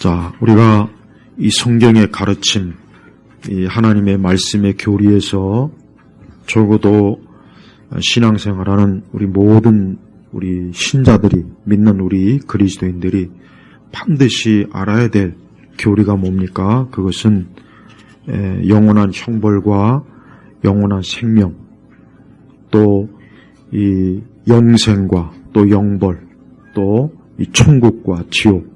자, 우리가 이 성경의 가르침, 이 하나님의 말씀의 교리에서 적어도 신앙생활하는 우리 모든 우리 신자들이, 믿는 우리 그리스도인들이 반드시 알아야 될 교리가 뭡니까? 그것은 영원한 형벌과 영원한 생명, 또 이 영생과 또 영벌, 또 이 천국과 지옥,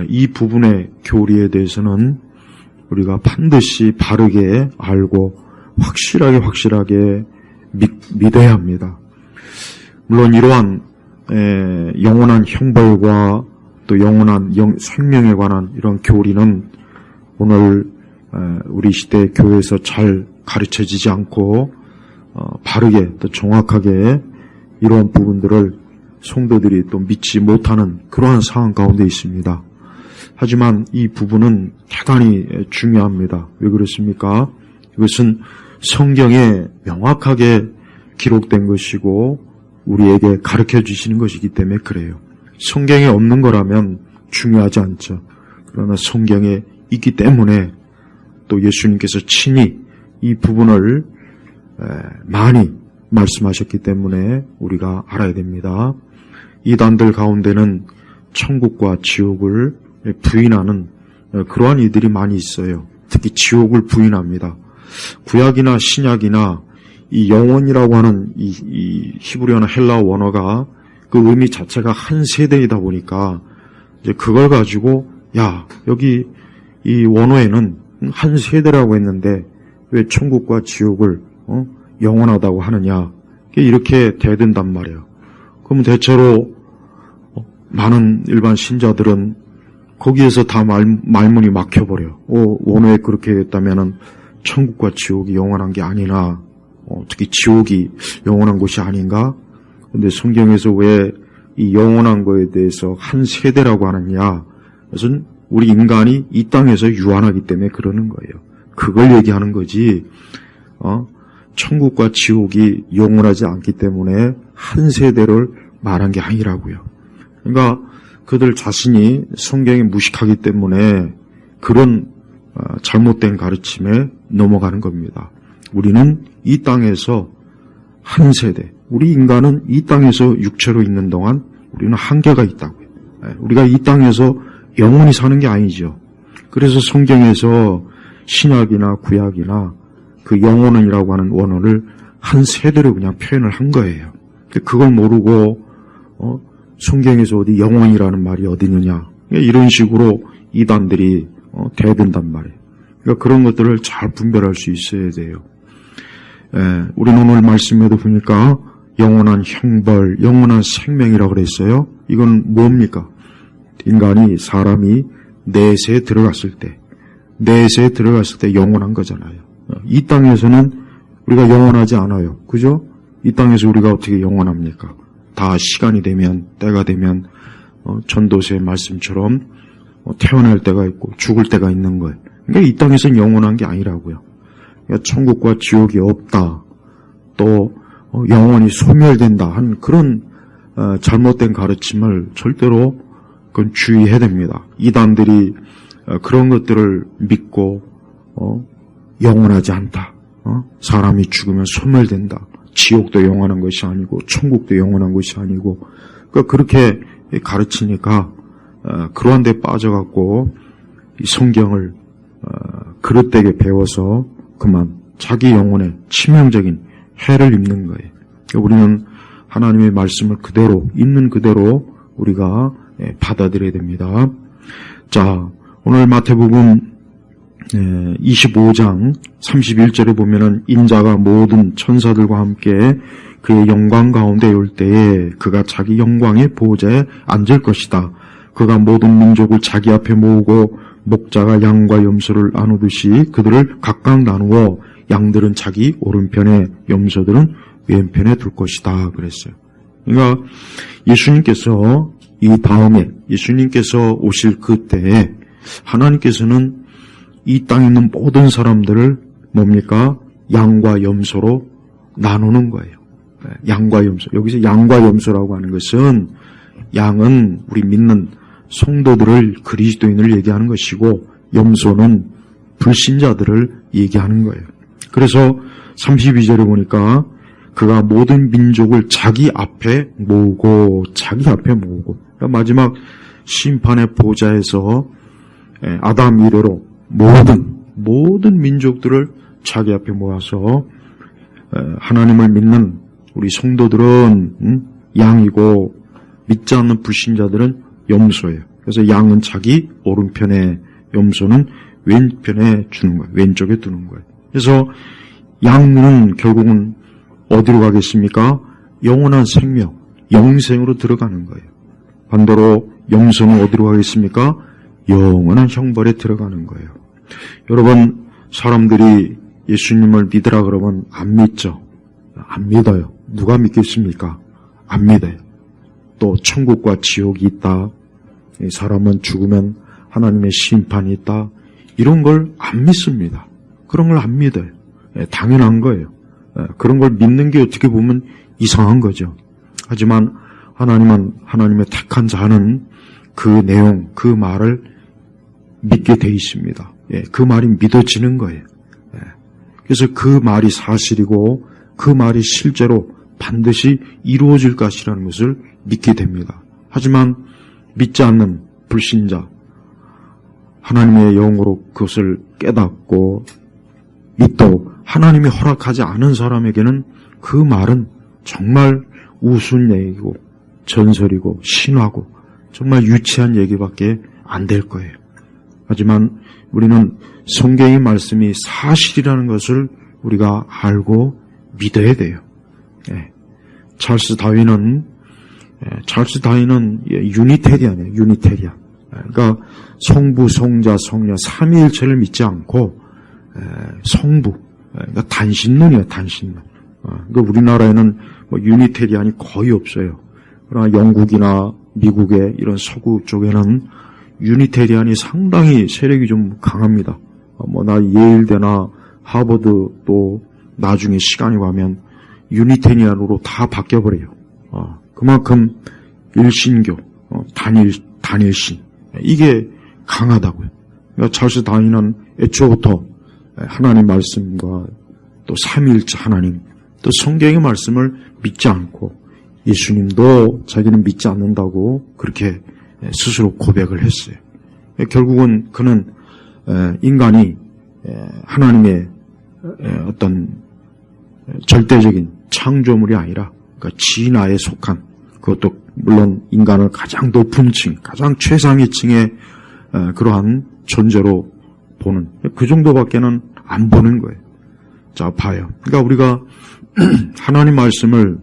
이 부분의 교리에 대해서는 우리가 반드시 바르게 알고 확실하게 믿어야 합니다. 물론 이러한 영원한 형벌과 또 영원한 생명에 관한 이런 교리는 오늘 우리 시대 교회에서 잘 가르쳐지지 않고 바르게 또 정확하게 이러한 부분들을 성도들이 또 믿지 못하는 그러한 상황 가운데 있습니다. 하지만 이 부분은 대단히 중요합니다. 왜 그렇습니까? 이것은 성경에 명확하게 기록된 것이고 우리에게 가르쳐 주시는 것이기 때문에 그래요. 성경에 없는 거라면 중요하지 않죠. 그러나 성경에 있기 때문에 또 예수님께서 친히 이 부분을 많이 말씀하셨기 때문에 우리가 알아야 됩니다. 이단들 가운데는 천국과 지옥을 부인하는 그러한 이들이 많이 있어요. 특히 지옥을 부인합니다. 구약이나 신약이나 이 영원이라고 하는 이 히브리어나 헬라어 원어가 그 의미 자체가 한 세대이다 보니까 이제 그걸 가지고 여기 이 원어에는 한 세대라고 했는데 왜 천국과 지옥을 영원하다고 하느냐, 이렇게 대든단 말이에요. 그러면 대체로 많은 일반 신자들은 거기에서 다 말문이 막혀버려요. 원어에 그렇게 했다면은 천국과 지옥이 영원한 게 아니나, 특히 지옥이 영원한 곳이 아닌가? 근데 성경에서 왜 이 영원한 거에 대해서 한 세대라고 하느냐? 그것은 우리 인간이 이 땅에서 유한하기 때문에 그러는 거예요. 그걸 얘기하는 거지, 천국과 지옥이 영원하지 않기 때문에 한 세대를 말한 게 아니라고요. 그러니까 그들 자신이 성경에 무식하기 때문에 그런 잘못된 가르침에 넘어가는 겁니다. 우리는 이 땅에서 한 세대, 우리 인간은 이 땅에서 육체로 있는 동안 우리는 한계가 있다고요. 우리가 이 땅에서 영원히 사는 게 아니죠. 그래서 성경에서 신약이나 구약이나 그 영혼이라고 하는 원어를 한 세대로 그냥 표현을 한 거예요. 그걸 모르고 성경에서 어디 영혼이라는 말이 어디 있느냐, 이런 식으로 이단들이 대든단 말이에요. 그러니까 그런 것들을 잘 분별할 수 있어야 돼요. 우리는 오늘 말씀에도 보니까 영원한 형벌, 영원한 생명이라고 그랬어요. 이건 뭡니까? 인간이, 사람이 내세에 들어갔을 때 영원한 거잖아요. 이 땅에서는 우리가 영원하지 않아요. 그죠? 이 땅에서 우리가 어떻게 영원합니까? 다 시간이 되면, 때가 되면 전도서의 말씀처럼 태어날 때가 있고 죽을 때가 있는 거예요. 그러니까 이 땅에서는 영원한 게 아니라고요. 그러니까 천국과 지옥이 없다, 또 영원히 소멸된다 하는 그런 잘못된 가르침을 절대로 그건 주의해야 됩니다. 이단들이 그런 것들을 믿고 영원하지 않다, 사람이 죽으면 소멸된다, 지옥도 영원한 것이 아니고 천국도 영원한 것이 아니고, 그러니까 그렇게 가르치니까 그러한 데 빠져갖고 이 성경을 그릇되게 배워서 그만 자기 영혼에 치명적인 해를 입는 거예요. 우리는 하나님의 말씀을 그대로, 있는 그대로 우리가 받아들여야 됩니다. 자, 오늘 마태복음 25장 31절에 보면은 인자가 모든 천사들과 함께 그의 영광 가운데 올 때에 그가 자기 영광의 보호자에 앉을 것이다. 그가 모든 민족을 자기 앞에 모으고 목자가 양과 염소를 나누듯이 그들을 각각 나누어 양들은 자기 오른편에, 염소들은 왼편에 둘 것이다 그랬어요. 그러니까 예수님께서 이 다음에 예수님께서 오실 그때에 하나님께서는 이 땅에 있는 모든 사람들을 뭡니까? 양과 염소로 나누는 거예요. 양과 염소. 여기서 양과 염소라고 하는 것은, 양은 우리 믿는 성도들을 그리스도인을 얘기하는 것이고 염소는 불신자들을 얘기하는 거예요. 그래서 32절에 보니까 그가 모든 민족을 자기 앞에 모으고 그러니까 마지막 심판의 보좌에서 아담 이래로 모든 민족들을 자기 앞에 모아서 하나님을 믿는 우리 성도들은 양이고 믿지 않는 불신자들은 염소예요. 그래서 양은 자기 오른편에, 염소는 왼편에 주는 거예요. 왼쪽에 두는 거예요. 그래서 양은 결국은 어디로 가겠습니까? 영원한 생명, 영생으로 들어가는 거예요. 반대로 염소는 어디로 가겠습니까? 영원한 형벌에 들어가는 거예요. 여러분, 사람들이 예수님을 믿으라 그러면 안 믿죠? 안 믿어요. 누가 믿겠습니까? 안 믿어요. 또 천국과 지옥이 있다. 사람은 죽으면 하나님의 심판이 있다. 이런 걸 안 믿습니다. 그런 걸 안 믿어요. 당연한 거예요. 그런 걸 믿는 게 어떻게 보면 이상한 거죠. 하지만 하나님은 하나님의 택한 자는 그 내용, 그 말을 믿게 돼 있습니다. 그 말이 믿어지는 거예요. 그래서 그 말이 사실이고 그 말이 실제로 반드시 이루어질 것이라는 것을 믿게 됩니다. 하지만 믿지 않는 불신자, 하나님의 영으로 그것을 깨닫고 믿도 하나님이 허락하지 않은 사람에게는 그 말은 정말 우스운 얘기고 전설이고 신화고 정말 유치한 얘기밖에 안 될 거예요. 하지만 우리는 성경의 말씀이 사실이라는 것을 우리가 알고 믿어야 돼요. 찰스 다윈은 유니테리안이에요. 유니테리안. 그러니까 성부, 성자, 성령 삼위일체를 믿지 않고 성부, 그러니까 단신론이에요. 단신론. 그러니까 우리나라에는 뭐 유니테리안이 거의 없어요. 그러나 영국이나 미국의 이런 서구 쪽에는 유니테리안이 상당히 세력이 좀 강합니다. 나 예일대나 하버드 또 나중에 시간이 가면 유니테리안으로 다 바뀌어버려요. 그만큼 일신교, 단일신 이게 강하다고요. 그러니까 찰스 다윈은 애초부터 하나님 말씀과 또 삼위일체 하나님 또 성경의 말씀을 믿지 않고 예수님도 자기는 믿지 않는다고 그렇게 스스로 고백을 했어요. 결국은 그는 인간이 하나님의 어떤 절대적인 창조물이 아니라 그러니까 진화에 속한 그것도 물론 인간을 가장 높은 층, 가장 최상위 층의 그러한 존재로 보는 그 정도밖에는 안 보는 거예요. 자, 봐요. 그러니까 우리가 하나님 말씀을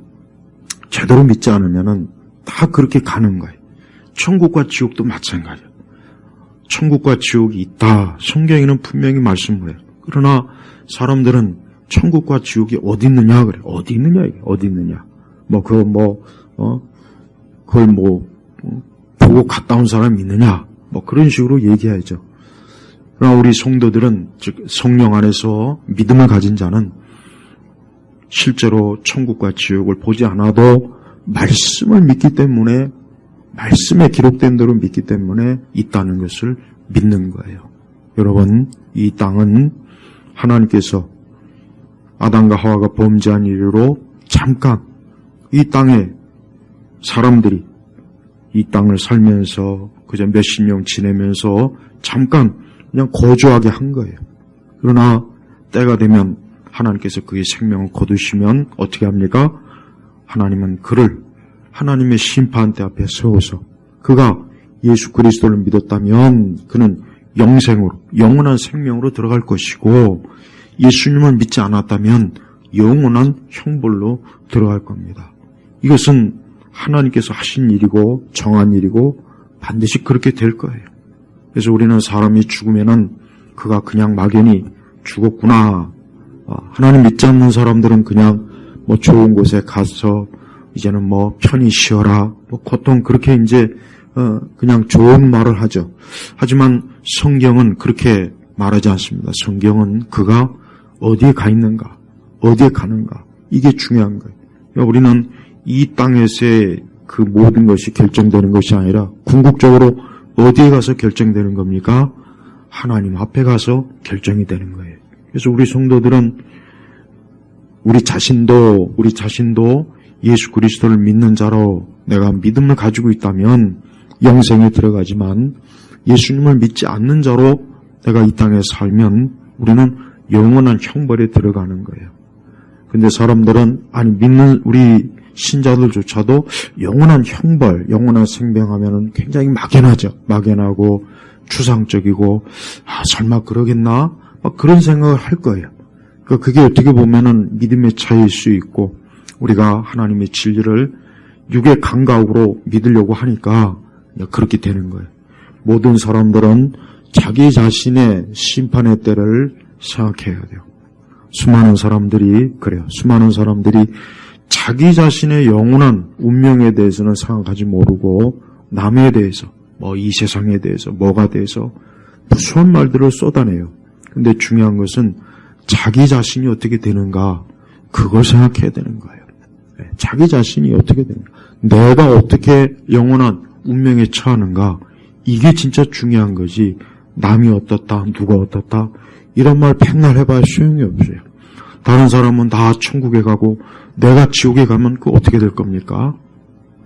제대로 믿지 않으면은 다 그렇게 가는 거예요. 천국과 지옥도 마찬가지예요. 천국과 지옥이 있다. 성경에는 분명히 말씀을 해요. 그러나 사람들은 천국과 지옥이 어디 있느냐 그래. 어디 있느냐 이게 어디 있느냐. 그걸 보고 갔다 온 사람이 있느냐. 그런 식으로 얘기하죠. 그러나 우리 성도들은 즉 성령 안에서 믿음을 가진 자는 실제로 천국과 지옥을 보지 않아도 말씀을 믿기 때문에 말씀에 기록된 대로 믿기 때문에 있다는 것을 믿는 거예요. 여러분, 이 땅은 하나님께서 아담과 하와가 범죄한 이후로 잠깐 이 땅에 사람들이 이 땅을 살면서 그저 몇십 년 지내면서 잠깐 그냥 거주하게 한 거예요. 그러나 때가 되면 하나님께서 그의 생명을 거두시면 어떻게 합니까? 하나님은 그를 하나님의 심판대 앞에 세워서 그가 예수 그리스도를 믿었다면 그는 영생으로 영원한 생명으로 들어갈 것이고 예수님을 믿지 않았다면 영원한 형벌로 들어갈 겁니다. 이것은 하나님께서 하신 일이고 정한 일이고 반드시 그렇게 될 거예요. 그래서 우리는 사람이 죽으면은 그가 그냥 막연히 죽었구나. 하나님 믿지 않는 사람들은 그냥 좋은 곳에 가서 이제는 편히 쉬어라. 보통 그렇게 이제 그냥 좋은 말을 하죠. 하지만 성경은 그렇게 말하지 않습니다. 성경은 그가 어디에 가 있는가, 어디에 가는가 이게 중요한 거예요. 그러니까 우리는 이 땅에서의 그 모든 것이 결정되는 것이 아니라 궁극적으로 어디에 가서 결정되는 겁니까? 하나님 앞에 가서 결정이 되는 거예요. 그래서 우리 성도들은 우리 자신도 예수 그리스도를 믿는 자로 내가 믿음을 가지고 있다면 영생에 들어가지만 예수님을 믿지 않는 자로 내가 이 땅에 살면 우리는 영원한 형벌에 들어가는 거예요. 근데 사람들은 믿는 우리 신자들조차도 영원한 형벌, 영원한 생명하면은 굉장히 막연하고 추상적이고 설마 그러겠나? 막 그런 생각을 할 거예요. 그러니까 그게 어떻게 보면은 믿음의 차이일 수 있고 우리가 하나님의 진리를 육의 감각으로 믿으려고 하니까 그렇게 되는 거예요. 모든 사람들은 자기 자신의 심판의 때를 생각해야 돼요. 수많은 사람들이 그래요. 수많은 사람들이 자기 자신의 영원한 운명에 대해서는 생각하지 모르고 남에 대해서 이 세상에 대해서 뭐가 대해서 무수한 말들을 쏟아내요. 근데 중요한 것은 자기 자신이 어떻게 되는가 그걸 생각해야 되는 거예요. 자기 자신이 어떻게 되는가, 내가 어떻게 영원한 운명에 처하는가, 이게 진짜 중요한 거지. 남이 어떻다, 누가 어떻다 이런 말 백날 해봐야 소용이 없어요. 다른 사람은 다 천국에 가고 내가 지옥에 가면 그거 어떻게 될 겁니까?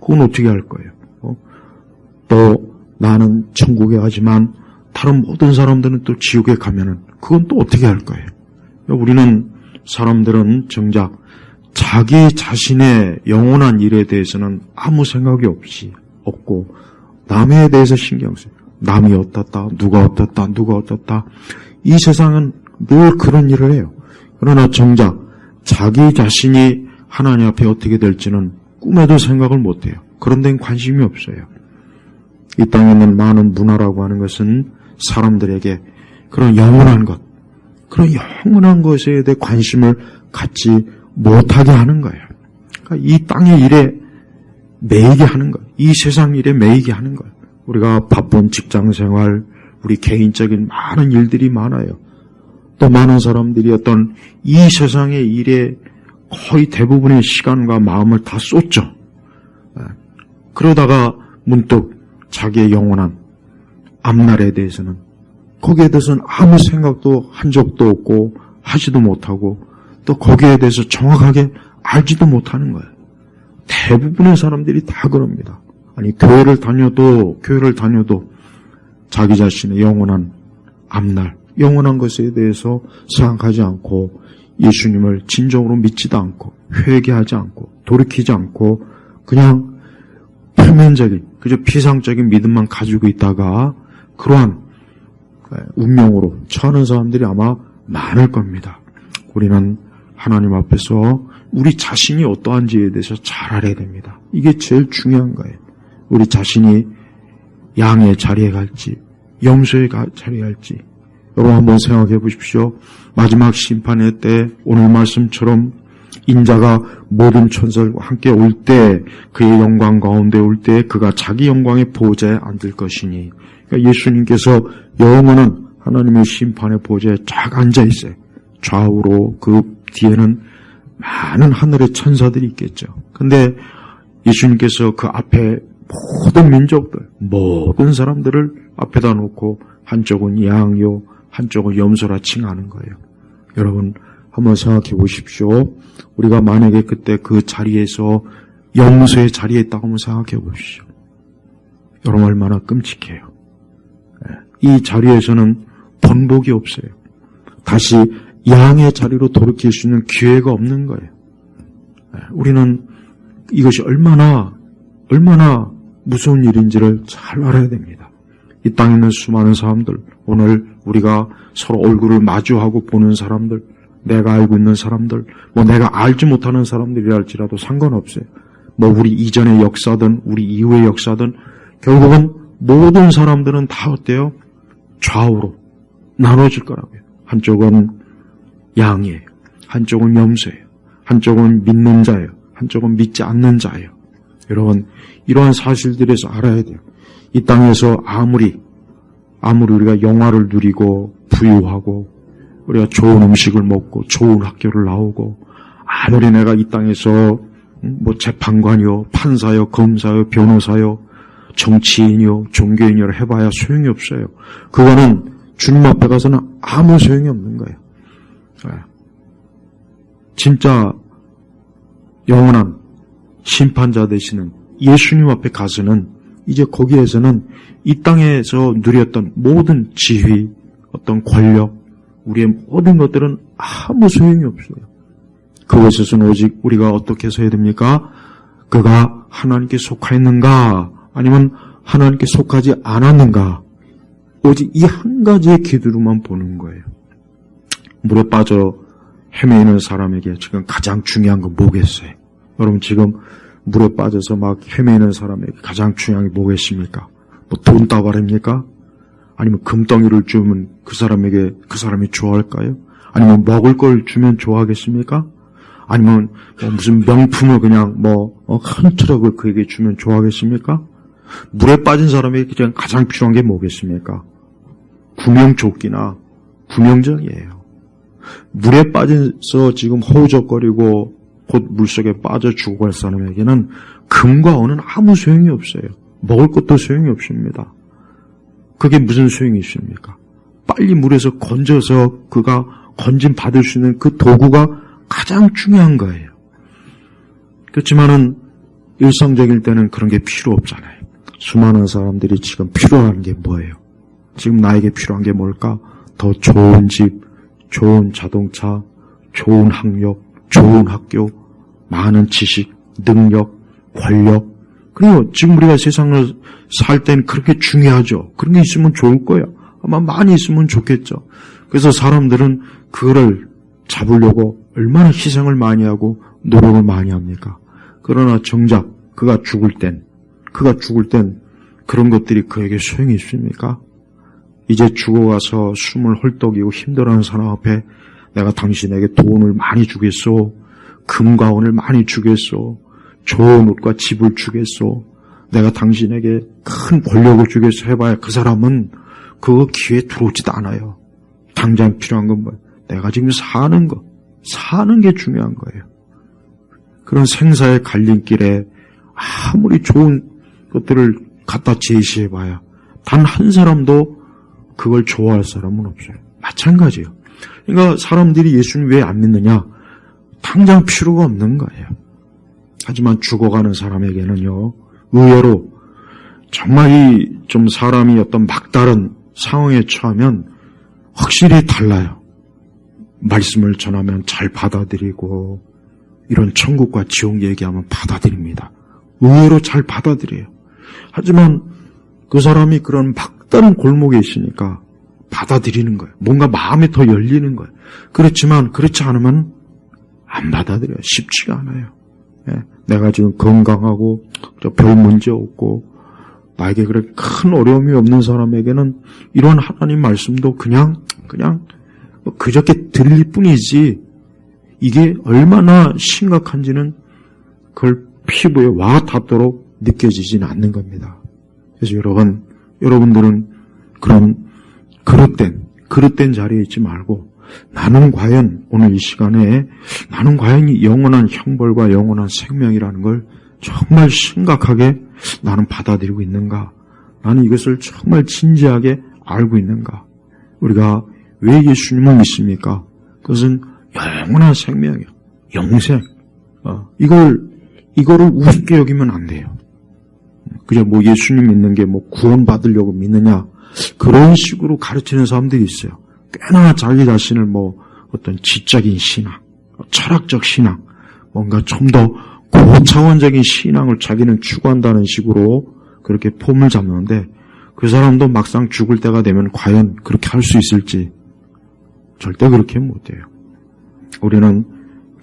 그건 어떻게 할 거예요? 또 나는 천국에 가지만 다른 모든 사람들은 또 지옥에 가면은 그건 또 어떻게 할 거예요? 우리는 사람들은 정작 자기 자신의 영원한 일에 대해서는 아무 생각이 없고 남에 대해서 신경 써요. 남이 어떻다, 누가 어떻다. 이 세상은 늘 그런 일을 해요. 그러나 정작 자기 자신이 하나님 앞에 어떻게 될지는 꿈에도 생각을 못해요. 그런 데는 관심이 없어요. 이 땅에 있는 많은 문화라고 하는 것은 사람들에게 그런 영원한 것에 대해 관심을 갖지 못하게 하는 거예요. 그러니까 이 땅의 일에 매이게 하는 거예요. 이 세상 일에 매이게 하는 거예요. 우리가 바쁜 직장 생활, 우리 개인적인 많은 일들이 많아요. 또 많은 사람들이 어떤 이 세상의 일에 거의 대부분의 시간과 마음을 다 쏟죠. 그러다가 문득 자기의 영원한 앞날에 대해서는 거기에 대해서는 아무 생각도 한 적도 없고 하지도 못하고 또 거기에 대해서 정확하게 알지도 못하는 거예요. 대부분의 사람들이 다 그럽니다. 교회를 다녀도 자기 자신의 영원한 앞날, 영원한 것에 대해서 생각하지 않고 예수님을 진정으로 믿지도 않고 회개하지 않고 돌이키지 않고 그냥 표면적인 그저 피상적인 믿음만 가지고 있다가 그러한 운명으로 처하는 사람들이 아마 많을 겁니다. 우리는 하나님 앞에서 우리 자신이 어떠한지에 대해서 잘 알아야 됩니다. 이게 제일 중요한 거예요. 우리 자신이 양의 자리에 갈지 염소의 자리에 갈지 여러분 한번 생각해 보십시오. 마지막 심판의 때 오늘 말씀처럼 인자가 모든 천사들과 함께 올 때 그의 영광 가운데 올 때 그가 자기 영광의 보좌에 앉을 것이니, 그러니까 예수님께서 영원한 하나님의 심판의 보좌에 쫙 앉아 있어요. 좌우로 그 뒤에는 많은 하늘의 천사들이 있겠죠. 근데 예수님께서 그 앞에 모든 민족들, 모든 사람들을 앞에다 놓고 한쪽은 양요, 한쪽은 염소라 칭하는 거예요. 여러분 한번 생각해 보십시오. 우리가 만약에 그때 그 자리에서 염소의 자리에 있다고 한번 생각해 보십시오. 여러분 얼마나 끔찍해요. 이 자리에서는 번복이 없어요. 다시 양의 자리로 돌이킬 수 있는 기회가 없는 거예요. 우리는 이것이 얼마나 무서운 일인지를 잘 알아야 됩니다. 이 땅에 있는 수많은 사람들, 오늘 우리가 서로 얼굴을 마주하고 보는 사람들, 내가 알고 있는 사람들, 내가 알지 못하는 사람들이라 할지라도 상관없어요. 우리 이전의 역사든 우리 이후의 역사든 결국은 모든 사람들은 다 어때요? 좌우로 나눠질 거라고요. 한쪽은 양이에요. 한쪽은 염소예요. 한쪽은 믿는 자예요. 한쪽은 믿지 않는 자예요. 여러분 이러한 사실들에서 알아야 돼요. 이 땅에서 아무리 우리가 영화를 누리고 부유하고 우리가 좋은 음식을 먹고 좋은 학교를 나오고 아무리 내가 이 땅에서 재판관이요, 판사요, 검사요, 변호사요 정치인이요, 종교인이요 해봐야 소용이 없어요. 그거는 주님 앞에 가서는 아무 소용이 없는 거예요. 진짜 영원한 심판자 되시는 예수님 앞에 가서는 이제 거기에서는 이 땅에서 누렸던 모든 지위, 어떤 권력, 우리의 모든 것들은 아무 소용이 없어요. 그것에서는 오직 우리가 어떻게 해야 됩니까? 그가 하나님께 속하였는가 아니면 하나님께 속하지 않았는가, 오직 이 한 가지의 기도로만 보는 거예요. 물에 빠져 헤매는 사람에게 지금 가장 중요한 건 뭐겠어요? 여러분 지금 물에 빠져서 막 헤매는 사람에게 가장 중요한 게 뭐겠습니까? 뭐 돈다발입니까? 아니면 금덩이를 주면 그 사람이 좋아할까요? 아니면 먹을 걸 주면 좋아하겠습니까? 아니면 무슨 명품을 그냥 한 트럭을 그에게 주면 좋아하겠습니까? 물에 빠진 사람에게 그냥 가장 필요한 게 뭐겠습니까? 구명조끼나 구명정이에요. 물에 빠져서 지금 허우적거리고 곧 물속에 빠져 죽어갈 사람에게는 금과 은은 아무 소용이 없어요. 먹을 것도 소용이 없습니다. 그게 무슨 소용이 있습니까? 빨리 물에서 건져서 그가 건짐 받을 수 있는 그 도구가 가장 중요한 거예요. 그렇지만은 일상적일 때는 그런 게 필요 없잖아요. 수많은 사람들이 지금 필요한 게 뭐예요? 지금 나에게 필요한 게 뭘까? 더 좋은 집, 좋은 자동차, 좋은 학력, 좋은 학교, 많은 지식, 능력, 권력. 그리고 지금 우리가 세상을 살 땐 그렇게 중요하죠. 그런 게 있으면 좋을 거예요. 아마 많이 있으면 좋겠죠. 그래서 사람들은 그거를 잡으려고 얼마나 희생을 많이 하고 노력을 많이 합니까? 그러나 정작 그가 죽을 땐 그런 것들이 그에게 소용이 있습니까? 이제 죽어가서 숨을 헐떡이고 힘들어하는 사람 앞에 내가 당신에게 돈을 많이 주겠소, 금과 은을 많이 주겠소, 좋은 옷과 집을 주겠소, 내가 당신에게 큰 권력을 주겠소 해봐야 그 사람은 그거 귀에 들어오지도 않아요. 당장 필요한 건 뭐예요? 내가 지금 사는 게 중요한 거예요. 그런 생사의 갈림길에 아무리 좋은 것들을 갖다 제시해봐야 단 한 사람도 그걸 좋아할 사람은 없어요. 마찬가지예요. 그러니까 사람들이 예수님 왜 안 믿느냐? 당장 필요가 없는 거예요. 하지만 죽어가는 사람에게는요, 의외로 정말 좀 사람이 어떤 막다른 상황에 처하면 확실히 달라요. 말씀을 전하면 잘 받아들이고, 이런 천국과 지옥 얘기하면 받아들입니다. 의외로 잘 받아들여요. 하지만 그 사람이 그런 막다른 골목에 있으니까 받아들이는 거예요. 뭔가 마음이 더 열리는 거예요. 그렇지만 그렇지 않으면 안 받아들여요. 쉽지가 않아요. 내가 지금 건강하고 별 문제 없고 나에게 그렇게 큰 어려움이 없는 사람에게는 이런 하나님 말씀도 그냥 그저께 들릴 뿐이지 이게 얼마나 심각한지는 그걸 피부에 와 닿도록 느껴지지는 않는 겁니다. 그래서 여러분들은 그런 그릇된 자리에 있지 말고 나는 과연 오늘 이 시간에 나는 과연 이 영원한 형벌과 영원한 생명이라는 걸 정말 심각하게 나는 받아들이고 있는가? 나는 이것을 정말 진지하게 알고 있는가? 우리가 왜 예수님을 믿습니까? 그것은 영원한 생명이요. 영생. 이거를 우습게 여기면 안 돼요. 그냥 예수님 믿는 게 구원받으려고 믿느냐. 그런 식으로 가르치는 사람들이 있어요. 꽤나 자기 자신을 어떤 지적인 신앙, 철학적 신앙, 뭔가 좀 더 고차원적인 신앙을 자기는 추구한다는 식으로 그렇게 폼을 잡는데 그 사람도 막상 죽을 때가 되면 과연 그렇게 할 수 있을지 절대 그렇게 못해요. 우리는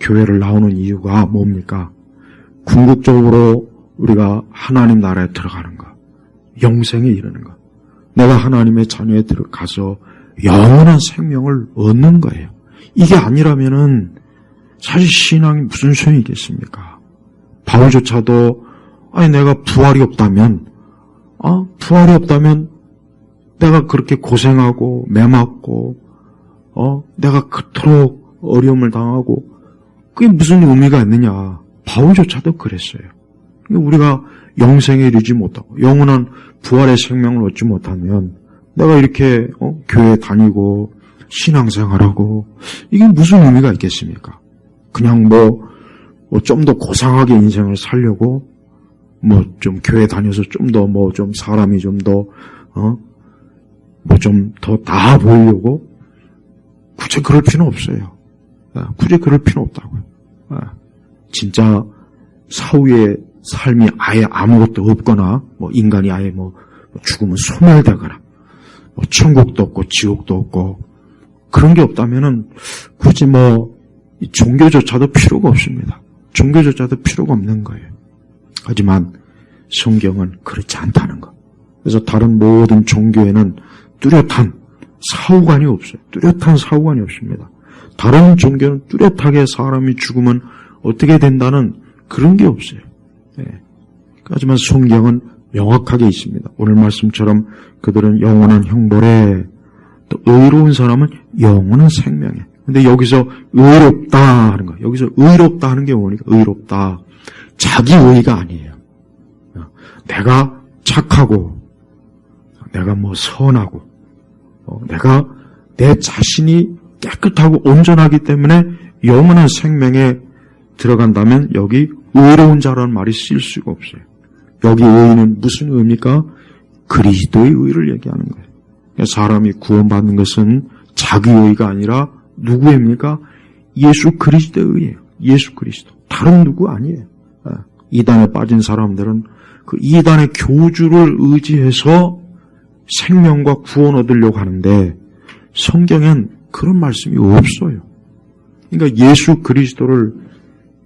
교회를 나오는 이유가 뭡니까? 궁극적으로 우리가 하나님 나라에 들어가는 것, 영생에 이르는 것, 내가 하나님의 자녀에 들어가서 영원한 생명을 얻는 거예요. 이게 아니라면은 사실 신앙이 무슨 소용이 있겠습니까? 바울조차도 내가 부활이 없다면 내가 그렇게 고생하고 매맞고 내가 그토록 어려움을 당하고 그게 무슨 의미가 있느냐? 바울조차도 그랬어요. 우리가 영생에 이르지 못하고 영원한 부활의 생명을 얻지 못하면 내가 이렇게 교회 다니고 신앙생활하고 이게 무슨 의미가 있겠습니까? 그냥 좀 더 고상하게 인생을 살려고 좀 교회 다녀서 좀 더 좀 사람이 좀 더 좀 더 나아 보이려고 굳이 그럴 필요는 없어요. 굳이 그럴 필요는 없다고요. 진짜 사후의 삶이 아예 아무것도 없거나 인간이 아예 죽으면 소멸되거나 천국도 없고 지옥도 없고 그런 게 없다면은 굳이 종교조차도 필요가 없습니다. 종교조차도 필요가 없는 거예요. 하지만 성경은 그렇지 않다는 거. 그래서 다른 모든 종교에는 뚜렷한 사후관이 없어요. 뚜렷한 사후관이 없습니다. 다른 종교는 뚜렷하게 사람이 죽으면 어떻게 된다는 그런 게 없어요. 하지만 성경은 명확하게 있습니다. 오늘 말씀처럼 그들은 영원한 형벌에, 또 의로운 사람은 영원한 생명에. 근데 여기서 의롭다 하는 거예요. 여기서 의롭다 하는 게 뭐니까? 의롭다. 자기 의가 아니에요. 내가 착하고, 내가 선하고, 내가 내 자신이 깨끗하고 온전하기 때문에 영원한 생명에 들어간다면 여기 의로운 자라는 말이 쓸 수가 없어요. 여기 의는 무슨 의입니까? 그리스도의 의를 얘기하는 거예요. 사람이 구원받는 것은 자기 의가 아니라 누구의 의입니까? 예수 그리스도의 의예요. 예수 그리스도. 다른 누구 아니에요. 이단에 빠진 사람들은 그 이단의 교주를 의지해서 생명과 구원 얻으려고 하는데 성경엔 그런 말씀이 없어요. 그러니까 예수 그리스도를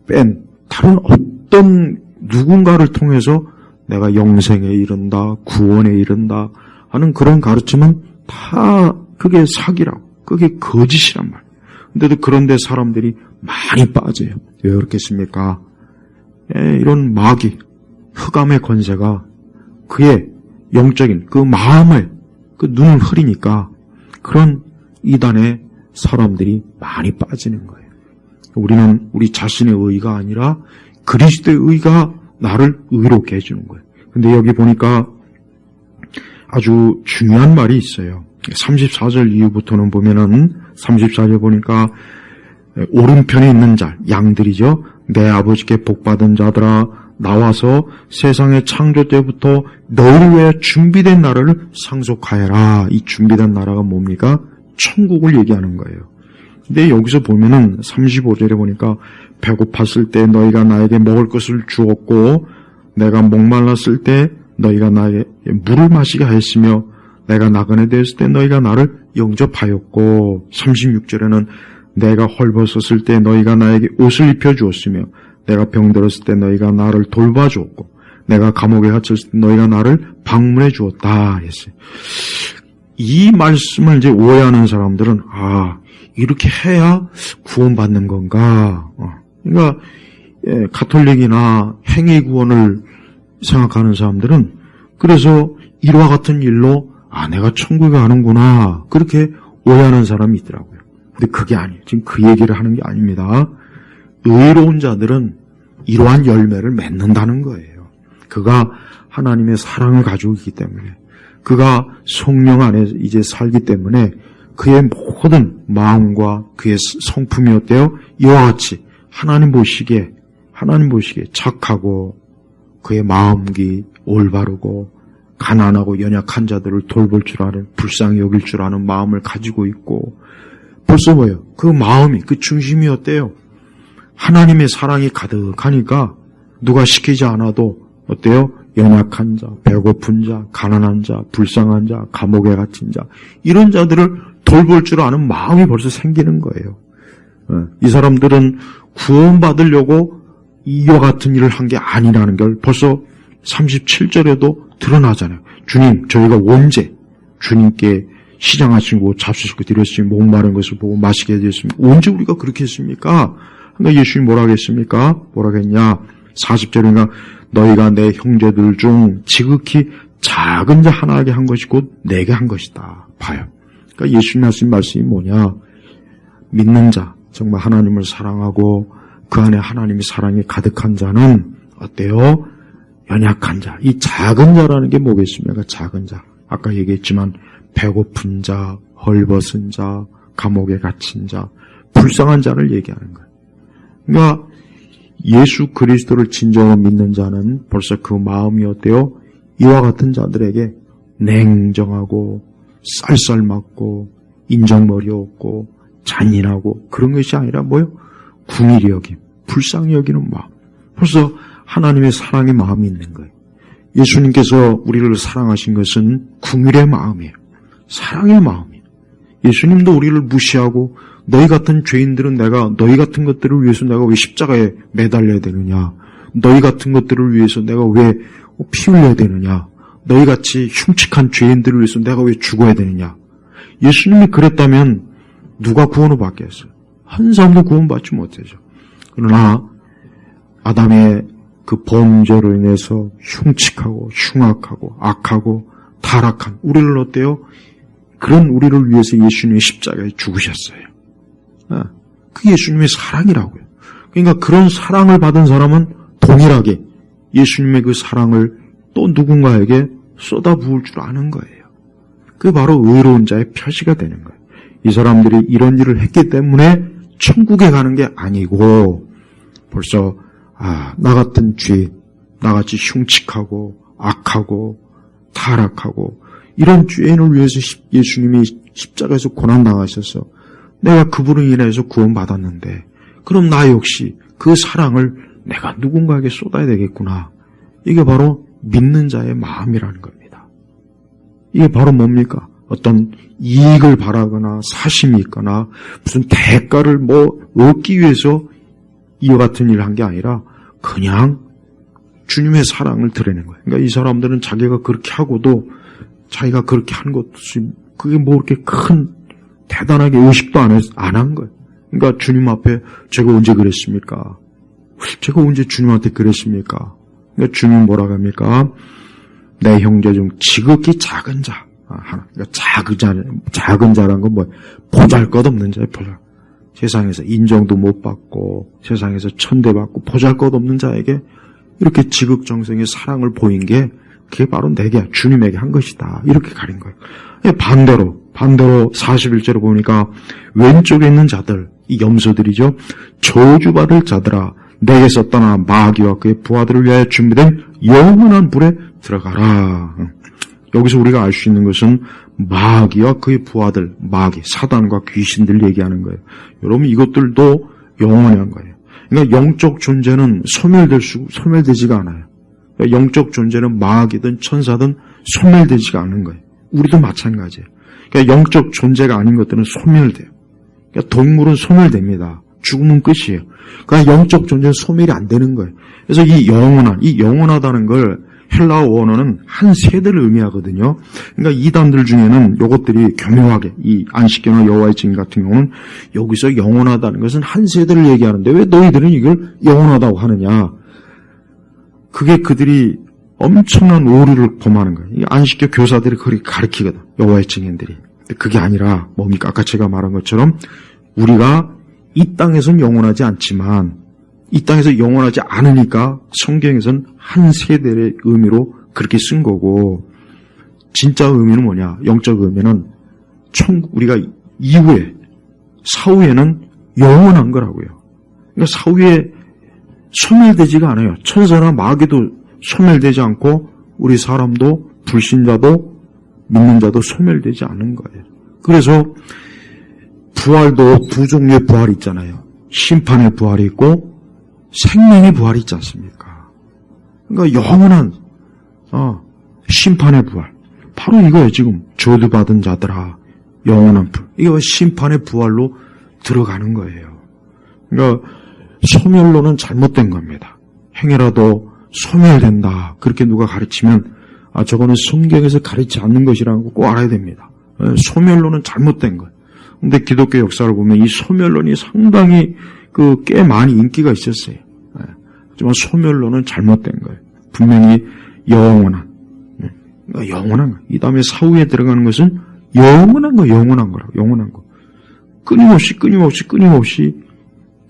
뺀 다른 어떤 누군가를 통해서 내가 영생에 이른다, 구원에 이른다 하는 그런 가르침은 다 그게 사기라고, 그게 거짓이란 말이에요. 근데도 그런데 사람들이 많이 빠져요. 왜 그렇겠습니까? 이런 마귀, 흑암의 권세가 그의 영적인 그 마음을, 그 눈을 흐리니까 그런 이단의 사람들이 많이 빠지는 거예요. 우리는 우리 자신의 의가 아니라 그리스도의 의가 나를 의롭게 해주는 거예요. 근데 여기 보니까 아주 중요한 말이 있어요. 34절 이후부터는 보면은 34절 보니까 오른편에 있는 자, 양들이죠. 내 아버지께 복받은 자들아 나와서 세상의 창조 때부터 너희를 위해 준비된 나라를 상속하여라. 이 준비된 나라가 뭡니까? 천국을 얘기하는 거예요. 근데 여기서 보면은 35절에 보니까 배고팠을 때 너희가 나에게 먹을 것을 주었고 내가 목말랐을 때 너희가 나에게 물을 마시게 하였으며 내가 나그네 되었을 때 너희가 나를 영접하였고 36절에는 내가 헐벗었을 때 너희가 나에게 옷을 입혀주었으며 내가 병들었을 때 너희가 나를 돌봐주었고 내가 감옥에 갇혔을 때 너희가 나를 방문해 주었다 했어요. 이 말씀을 이제 오해하는 사람들은 이렇게 해야 구원받는 건가? 그러니까 가톨릭이나 행위 구원을 생각하는 사람들은 그래서 이와 같은 일로 내가 천국에 가는구나 그렇게 오해하는 사람이 있더라고요. 근데 그게 아니에요. 지금 그 얘기를 하는 게 아닙니다. 의로운 자들은 이러한 열매를 맺는다는 거예요. 그가 하나님의 사랑을 가지고 있기 때문에 그가 성령 안에 이제 살기 때문에 그의 모든 마음과 그의 성품이 어때요? 이와 같이 하나님 보시기에 착하고 그의 마음이 올바르고 가난하고 연약한 자들을 돌볼 줄 아는 불쌍히 여길 줄 아는 마음을 가지고 있고 벌써 뭐예요? 그 마음이 그 중심이 어때요? 하나님의 사랑이 가득하니까 누가 시키지 않아도 어때요? 연약한 자, 배고픈 자, 가난한 자, 불쌍한 자, 감옥에 갇힌 자 이런 자들을 돌볼 줄 아는 마음이 벌써 생기는 거예요. 이 사람들은 구원받으려고 이와 같은 일을 한 게 아니라는 걸 벌써 37절에도 드러나잖아요. 주님, 저희가 언제 주님께 시장하시고 잡수시고 드렸으니 목마른 것을 보고 마시게 해주셨습니까? 언제 우리가 그렇게 했습니까? 그러니까 예수님이 뭐라 하겠습니까? 뭐라 하겠냐? 40절인가 너희가 내 형제들 중 지극히 작은 자 하나에게 한 것이 곧 내게 한 것이다. 봐요. 그러니까 예수님 하신 말씀이 뭐냐? 믿는 자, 정말 하나님을 사랑하고 그 안에 하나님의 사랑이 가득한 자는 어때요? 연약한 자, 이 작은 자라는 게 뭐겠습니까? 작은 자. 아까 얘기했지만 배고픈 자, 헐벗은 자, 감옥에 갇힌 자, 불쌍한 자를 얘기하는 거예요. 그러니까 예수 그리스도를 진정으로 믿는 자는 벌써 그 마음이 어때요? 이와 같은 자들에게 냉정하고 쌀쌀맞고 인정머리 없고 잔인하고 그런 것이 아니라 뭐요? 궁일이 여김, 불쌍히 여기는 마음. 벌써 하나님의 사랑의 마음이 있는 거예요. 예수님께서 우리를 사랑하신 것은 궁일의 마음이에요. 사랑의 마음이에요. 예수님도 우리를 무시하고 너희 같은 죄인들은 내가 너희 같은 것들을 위해서 내가 왜 십자가에 매달려야 되느냐? 너희 같은 것들을 위해서 내가 왜 피 흘려야 되느냐? 너희 같이 흉측한 죄인들을 위해서 내가 왜 죽어야 되느냐? 예수님이 그랬다면 누가 구원을 받겠어요? 한 사람도 구원받지 못하죠. 그러나 아담의 그 범죄로 인해서 흉측하고 흉악하고 악하고 타락한 우리를 어때요? 그런 우리를 위해서 예수님이 십자가에 죽으셨어요. 그게 예수님의 사랑이라고요. 그러니까 그런 사랑을 받은 사람은 동일하게 예수님의 그 사랑을 또 누군가에게 쏟아부을 줄 아는 거예요. 그게 바로 의로운 자의 표시가 되는 거예요. 이 사람들이 이런 일을 했기 때문에 천국에 가는 게 아니고 벌써 나 같은 죄, 나같이 흉측하고 악하고 타락하고 이런 죄인을 위해서 예수님이 십자가에서 고난당하셔서 내가 그분을 인해서 구원받았는데 그럼 나 역시 그 사랑을 내가 누군가에게 쏟아야 되겠구나. 이게 바로 믿는 자의 마음이라는 겁니다. 이게 바로 뭡니까? 어떤 이익을 바라거나 사심이 있거나 무슨 대가를 얻기 위해서 이와 같은 일을 한 게 아니라 그냥 주님의 사랑을 드러낸 거예요. 그러니까 이 사람들은 자기가 그렇게 하고도 자기가 그렇게 한 것이 그게 뭐 그렇게 큰 대단하게 의식도 안 한 거예요. 그러니까 주님 앞에 제가 언제 그랬습니까? 제가 언제 주님한테 그랬습니까? 그러니까 주님 뭐라고 합니까? 내 형제 중 지극히 작은 자 하나. 그러니까 작은 자란 건 뭐 보잘것없는 자예요. 세상에서 인정도 못 받고 세상에서 천대받고 보잘것없는 자에게 이렇게 지극정성의 사랑을 보인 게 그게 바로 내게 주님에게 한 것이다. 이렇게 가린 거예요. 반대로 41절을 보니까 왼쪽에 있는 자들, 이 염소들이죠. 저주받을 자들아 내게서 떠나 마귀와 그의 부하들을 위하여 준비된 영원한 불에 들어가라. 여기서 우리가 알 수 있는 것은 마귀와 그의 부하들, 마귀, 사단과 귀신들 얘기하는 거예요. 여러분 이것들도 영원한 거예요. 그러니까 영적 존재는 소멸되지가 않아요. 영적 존재는 마귀든 천사든 소멸되지가 않는 거예요. 우리도 마찬가지예요. 그러니까 영적 존재가 아닌 것들은 소멸돼요. 그러니까 동물은 소멸됩니다. 죽으면 끝이에요. 그러니까 영적 존재는 소멸이 안 되는 거예요. 그래서 이 영원하다는 걸 헬라어 원어는 한 세대를 의미하거든요. 그러니까 이단들 중에는 이것들이 교묘하게 이 안식교나 여호와의 증인 같은 경우는 여기서 영원하다는 것은 한 세대를 얘기하는데 왜 너희들은 이걸 영원하다고 하느냐. 그게 그들이 엄청난 오류를 범하는 거예요. 이 안식교 교사들이 그렇게 가르치거든. 여호와의 증인들이. 그게 아니라 뭡니까? 아까 제가 말한 것처럼 우리가 이 땅에서는 영원하지 않지만 이 땅에서 영원하지 않으니까 성경에서는 한 세대의 의미로 그렇게 쓴 거고 진짜 의미는 뭐냐? 영적 의미는 우리가 이후에 사후에는 영원한 거라고요. 그러니까 사후에 소멸되지가 않아요. 천사나 마귀도 소멸되지 않고 우리 사람도 불신자도 믿는 자도 소멸되지 않은 거예요. 그래서 부활도 두 종류의 부활이 있잖아요. 심판의 부활이 있고 생명의 부활이 있지 않습니까? 그러니까 영원한 심판의 부활. 바로 이거예요. 지금 저주받은 자들아 영원한 부활. 이거 심판의 부활로 들어가는 거예요. 그러니까 소멸론은 잘못된 겁니다. 행여라도 소멸된다. 그렇게 누가 가르치면 저거는 성경에서 가르치지 않는 것이라는 거 꼭 알아야 됩니다. 소멸론은 잘못된 거예요. 근데 기독교 역사를 보면 이 소멸론이 상당히 꽤 많이 인기가 있었어요. 하지만 소멸론은 잘못된 거예요. 분명히 영원한 거. 이 다음에 사후에 들어가는 것은 영원한 거라고. 영원한 거. 끊임없이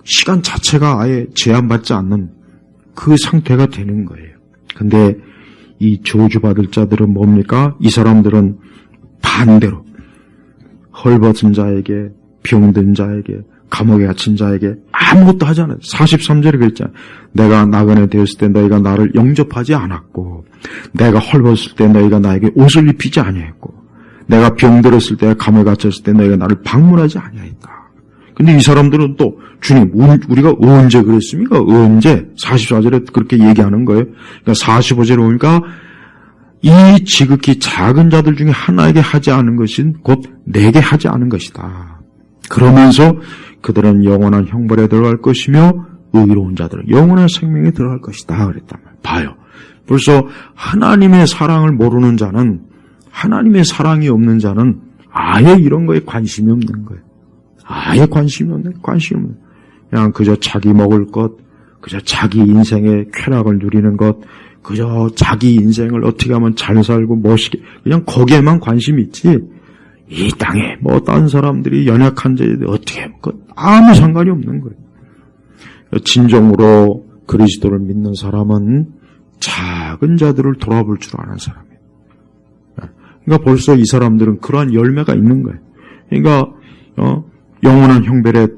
시간 자체가 아예 제한받지 않는 그 상태가 되는 거예요. 근데 이 저주받을 자들은 뭡니까? 이 사람들은 반대로 헐벗은 자에게, 병든 자에게, 감옥에 갇힌 자에게 아무것도 하지 않아요. 43절에 그랬잖아요. 내가 나그네 되었을 때 너희가 나를 영접하지 않았고, 내가 헐벗을 때 너희가 나에게 옷을 입히지 아니했고, 내가 병들었을 때, 감옥에 갇혔을 때 너희가 나를 방문하지 아니했다. 근데 이 사람들은 또 주님, 우리가 언제 그랬습니까? 언제? 44절에 그렇게 얘기하는 거예요. 그러니까 45절에 보니까 이 지극히 작은 자들 중에 하나에게 하지 않은 것은 곧 내게 하지 않은 것이다. 그러면서 그들은 영원한 형벌에 들어갈 것이며 의로운 자들은 영원한 생명에 들어갈 것이다. 그랬단 말이에요. 봐요. 벌써 하나님의 사랑을 모르는 자는, 하나님의 사랑이 없는 자는 아예 이런 거에 관심이 없는 거예요. 아예 관심이 없는. 그냥 그저 자기 먹을 것, 그저 자기 인생의 쾌락을 누리는 것, 그저 자기 인생을 어떻게 하면 잘 살고 멋있게, 그냥 거기에만 관심이 있지, 이 땅에 뭐 다른 사람들이 연약한 자들 어떻게 하면 아무 상관이 없는 거예요. 진정으로 그리스도를 믿는 사람은 작은 자들을 돌아볼 줄 아는 사람이에요. 그러니까 벌써 이 사람들은 그러한 열매가 있는 거예요. 그러니까 영원한 형벌에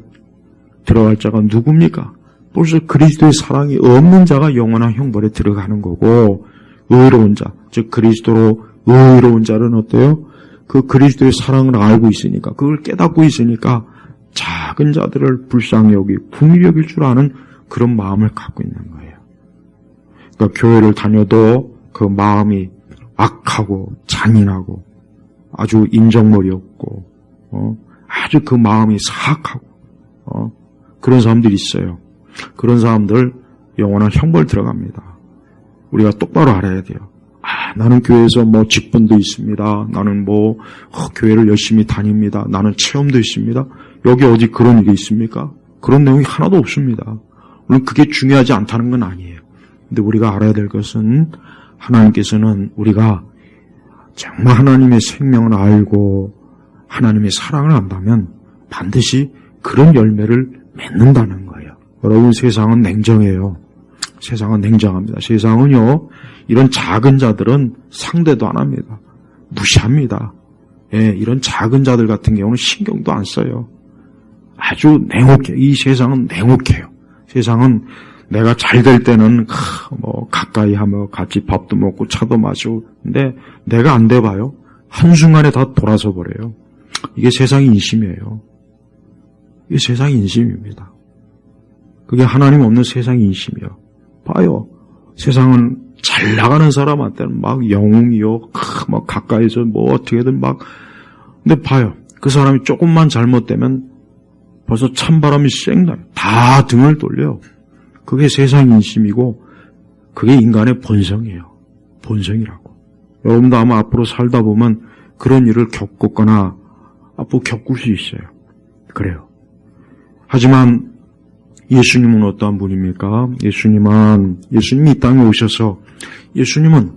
들어갈 자가 누굽니까? 벌써 그리스도의 사랑이 없는 자가 영원한 형벌에 들어가는 거고, 의로운 자, 즉 그리스도로 의로운 자는 어때요? 그 그리스도의 사랑을 알고 있으니까, 그걸 깨닫고 있으니까 작은 자들을 불쌍히 여기고 긍휼히 여길 줄 아는 그런 마음을 갖고 있는 거예요. 그러니까 교회를 다녀도 그 마음이 악하고 잔인하고 아주 인정머리 없고 아주 그 마음이 사악하고 그런 사람들이 있어요. 그런 사람들 영원한 형벌 들어갑니다. 우리가 똑바로 알아야 돼요. 나는 교회에서 뭐 직분도 있습니다. 나는 뭐 교회를 열심히 다닙니다. 나는 체험도 있습니다. 여기 어디 그런 일이 있습니까? 그런 내용이 하나도 없습니다. 물론 그게 중요하지 않다는 건 아니에요. 근데 우리가 알아야 될 것은 하나님께서는 우리가 정말 하나님의 생명을 알고 하나님의 사랑을 안다면 반드시 그런 열매를 맺는다는 거예요. 여러분, 세상은 냉정해요. 세상은 냉정합니다. 세상은요, 이런 작은 자들은 상대도 안 합니다. 무시합니다. 예, 이런 작은 자들 같은 경우는 신경도 안 써요. 아주 냉혹해요. 이 세상은 냉혹해요. 세상은 내가 잘 될 때는 뭐 가까이 하며 같이 밥도 먹고 차도 마시고, 근데 내가 안 돼봐요. 한순간에 다 돌아서 버려요. 이게 세상의 인심이에요. 이게 세상의 인심입니다. 그게 하나님 없는 세상의 인심이에요. 봐요. 세상은 잘 나가는 사람한테는 막 영웅이요, 막 가까이서 뭐 어떻게든 막, 근데 봐요. 그 사람이 조금만 잘못되면 벌써 찬바람이 쌩 나요. 다 등을 돌려요. 그게 세상 인심이고 그게 인간의 본성이에요. 본성이라고. 여러분도 아마 앞으로 살다 보면 그런 일을 겪었거나 앞으로 겪을 수 있어요. 그래요. 하지만 예수님은 어떠한 분입니까? 예수님이 이 땅에 오셔서, 예수님은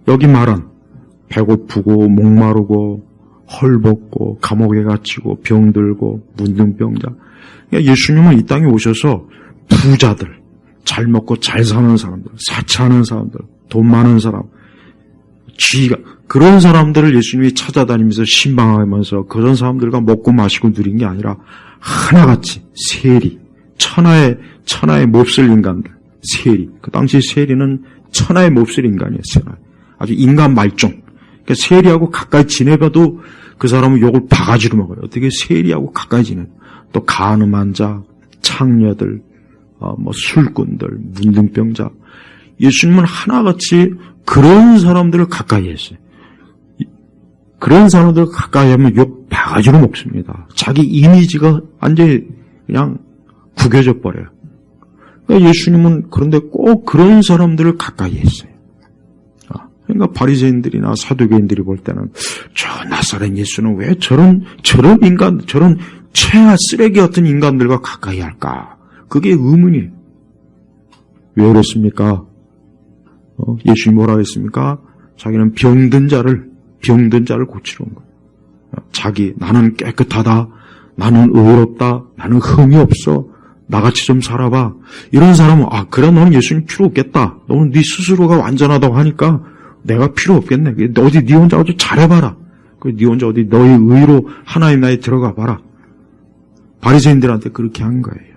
여기 말한 배고프고 목마르고 헐벗고 감옥에 갇히고 병들고 문둥병자, 그러니까 예수님은 이 땅에 오셔서 부자들, 잘 먹고 잘 사는 사람들, 사치하는 사람들, 돈 많은 사람, 지가 그런 사람들을 예수님이 찾아다니면서 신방하면서 그런 사람들과 먹고 마시고 누린 게 아니라 하나같이 세리, 천하의 몹쓸 인간들, 세리. 그 당시 세리는 천하의 몹쓸 인간이었어요. 아주 인간 말종. 그러니까 세리하고 가까이 지내봐도 그 사람은 욕을 바가지로 먹어요. 어떻게 세리하고 가까이 지내요? 또 간음한 자, 창녀들, 뭐 술꾼들, 문둥병자. 예수님은 하나같이 그런 사람들을 가까이 했어요. 그런 사람들을 가까이 하면 욕 바가지로 먹습니다. 자기 이미지가 완전히 그냥 구겨져 버려요. 그러니까 예수님은 그런데 꼭 그런 사람들을 가까이 했어요. 그러니까 바리새인들이나 사두개인들이 볼 때는 저 나사렛 예수는 왜 저런 인간, 저런 최하 쓰레기 같은 인간들과 가까이 할까? 그게 의문이에요. 왜 그렇습니까? 예수님이 뭐라고 했습니까? 자기는 병든 자를 고치러 온 거예요. 나는 깨끗하다, 나는 의롭다, 나는 흠이 없어, 나같이 좀 살아봐. 이런 사람은 그래 너는 예수님 필요 없겠다. 너는 네 스스로가 완전하다고 하니까 내가 필요 없겠네. 어디 네 혼자 어디 잘해봐라. 네 혼자 어디 너의 의로 하나님 나라에 들어가 봐라. 바리새인들한테 그렇게 한 거예요.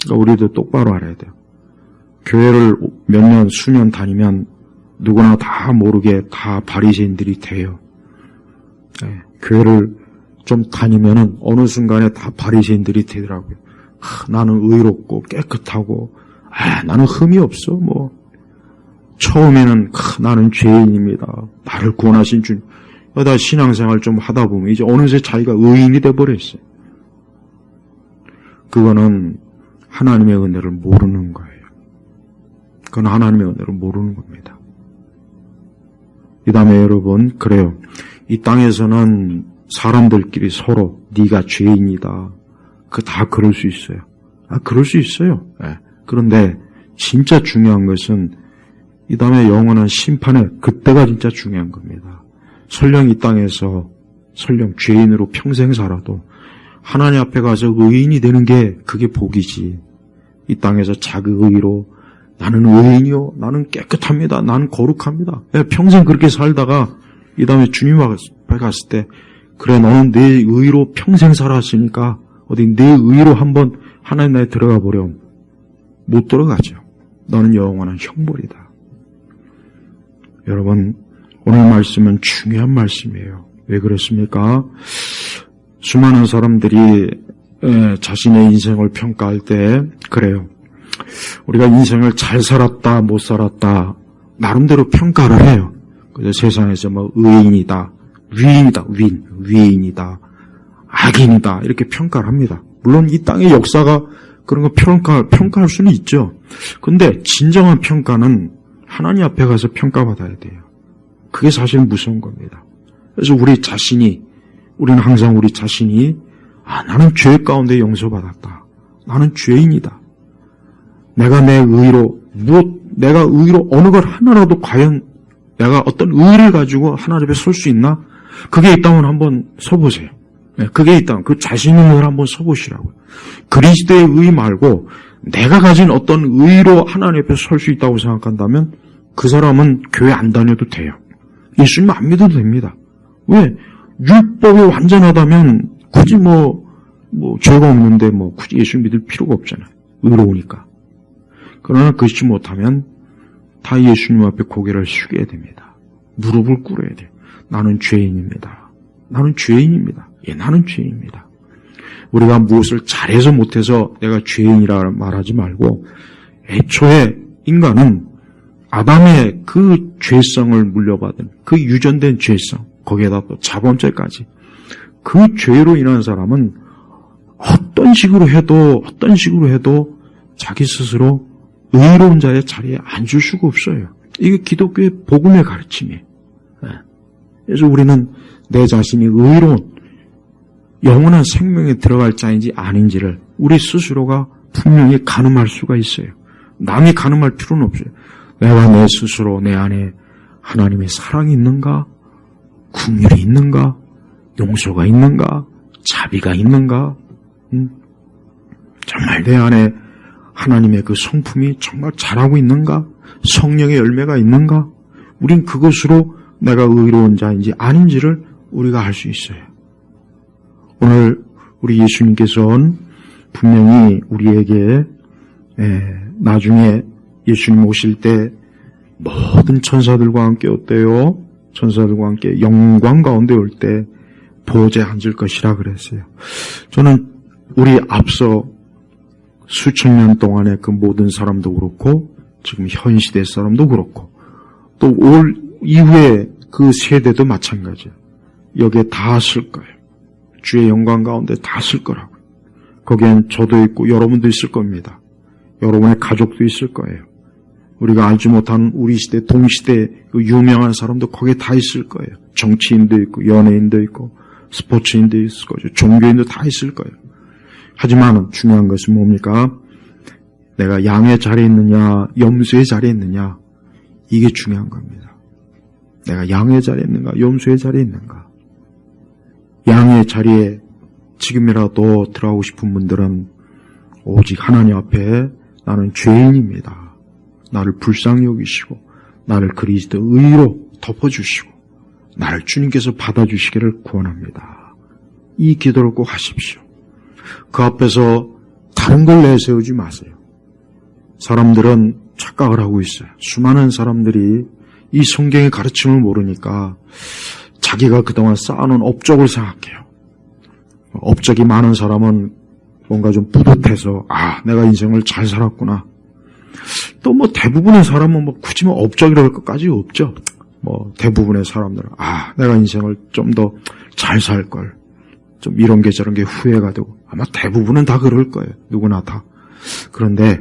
그러니까 우리도 똑바로 알아야 돼요. 교회를 몇 년, 수년 다니면 누구나 다 모르게 다 바리새인들이 돼요. 네, 교회를 좀 다니면은 어느 순간에 다 바리새인들이 되더라고요. 나는 의롭고 깨끗하고 나는 흠이 없어. 처음에는 나는 죄인입니다. 나를 구원하신 주님. 그러다 신앙생활 좀 하다 보면 이제 어느새 자기가 의인이 돼버렸어요. 그거는 하나님의 은혜를 모르는 거예요. 그건 하나님의 은혜를 모르는 겁니다. 그 다음에 여러분, 그래요. 이 땅에서는 사람들끼리 서로 네가 죄인이다. 다 그럴 수 있어요. 그럴 수 있어요. 네. 그런데 진짜 중요한 것은 이 다음에 영원한 심판에 그때가 진짜 중요한 겁니다. 설령 이 땅에서 설령 죄인으로 평생 살아도 하나님 앞에 가서 의인이 되는 게 그게 복이지. 이 땅에서 자기 의로 나는 의인이요. 나는 깨끗합니다. 나는 거룩합니다. 평생 그렇게 살다가 이 다음에 주님 앞에 갔을 때 그래 너는 내 의로 평생 살았으니까 어디 내 의로 한번 하나님 나라에 들어가 보렴. 못 들어가죠. 너는 영원한 형벌이다. 여러분 오늘 말씀은 중요한 말씀이에요. 왜 그렇습니까? 수많은 사람들이 자신의 인생을 평가할 때 그래요. 우리가 인생을 잘 살았다 못 살았다 나름대로 평가를 해요. 그래서 세상에서 의인이다, 위인이다, 위인이다, 악인이다 이렇게 평가를 합니다. 물론 이 땅의 역사가 그런 거 평가할 수는 있죠. 근데 진정한 평가는 하나님 앞에 가서 평가받아야 돼요. 그게 사실 무서운 겁니다. 그래서 우리는 항상 우리 자신이 나는 죄 가운데 용서받았다. 나는 죄인이다. 내가 내 의로 내가 의로 어느 걸 하나라도 과연 내가 어떤 의를 가지고 하나님 앞에 설 수 있나? 그게 있다면 한번 서보세요. 그게 있다면 그 자신 있는 걸 한번 서보시라고요. 그리스도의 의 말고 내가 가진 어떤 의로 하나님 앞에 설 수 있다고 생각한다면 그 사람은 교회 안 다녀도 돼요. 예수님 안 믿어도 됩니다. 왜? 율법이 완전하다면 굳이 죄가 없는데 굳이 예수 믿을 필요가 없잖아요. 의로우니까. 그러나 그렇지 못하면 다 예수님 앞에 고개를 숙여야 됩니다. 무릎을 꿇어야 돼요. 나는 죄인입니다. 나는 죄인입니다. 나는 죄인입니다. 우리가 무엇을 잘해서 못해서 내가 죄인이라 말하지 말고 애초에 인간은 아담의 그 죄성을 물려받은 그 유전된 죄성 거기에다 또 자범죄까지 그 죄로 인한 사람은 어떤 식으로 해도 자기 스스로 의로운 자의 자리에 앉을 수가 없어요. 이게 기독교의 복음의 가르침이에요. 그래서 우리는 내 자신이 의로운 영원한 생명에 들어갈 자인지 아닌지를 우리 스스로가 분명히 가늠할 수가 있어요. 남이 가늠할 필요는 없어요. 내가 내 스스로 내 안에 하나님의 사랑이 있는가? 긍휼이 있는가? 용서가 있는가? 자비가 있는가? 정말 내 안에 하나님의 그 성품이 정말 자라고 있는가? 성령의 열매가 있는가? 우린 그것으로 내가 의로운 자인지 아닌지를 우리가 알 수 있어요. 오늘 우리 예수님께서는 분명히 우리에게 나중에 예수님 오실 때 모든 천사들과 함께 어때요? 천사들과 함께 영광 가운데 올 때 보좌에 앉을 것이라 그랬어요. 저는 우리 앞서 수천 년 동안의 그 모든 사람도 그렇고 지금 현 시대 사람도 그렇고 또 올 이후에 그 세대도 마찬가지예요. 여기에 다 쓸 거예요. 주의 영광 가운데 다 쓸 거라고요. 거기엔 저도 있고 여러분도 있을 겁니다. 여러분의 가족도 있을 거예요. 우리가 알지 못한 우리 시대 동시대 그 유명한 사람도 거기에 다 있을 거예요. 정치인도 있고 연예인도 있고 스포츠인도 있을 거죠. 종교인도 다 있을 거예요. 하지만 중요한 것은 뭡니까? 내가 양의 자리에 있느냐 염소의 자리에 있느냐 이게 중요한 겁니다. 내가 양의 자리에 있는가 염소의 자리에 있는가. 양의 자리에 지금이라도 들어가고 싶은 분들은 오직 하나님 앞에 나는 죄인입니다. 나를 불쌍히 여기시고 나를 그리스도 의로 덮어주시고 나를 주님께서 받아주시기를 구원합니다. 이 기도를 꼭 하십시오. 그 앞에서 다른 걸 내세우지 마세요. 사람들은 착각을 하고 있어요. 수많은 사람들이 이 성경의 가르침을 모르니까 자기가 그동안 쌓아놓은 업적을 생각해요. 업적이 많은 사람은 뭔가 좀 뿌듯해서 내가 인생을 잘 살았구나. 또 뭐 대부분의 사람은 뭐 굳이 뭐 업적이랄 것까지 없죠. 뭐 대부분의 사람들은 내가 인생을 좀 더 잘 살 걸. 좀 이런 게 저런 게 후회가 되고 아마 대부분은 다 그럴 거예요. 누구나 다. 그런데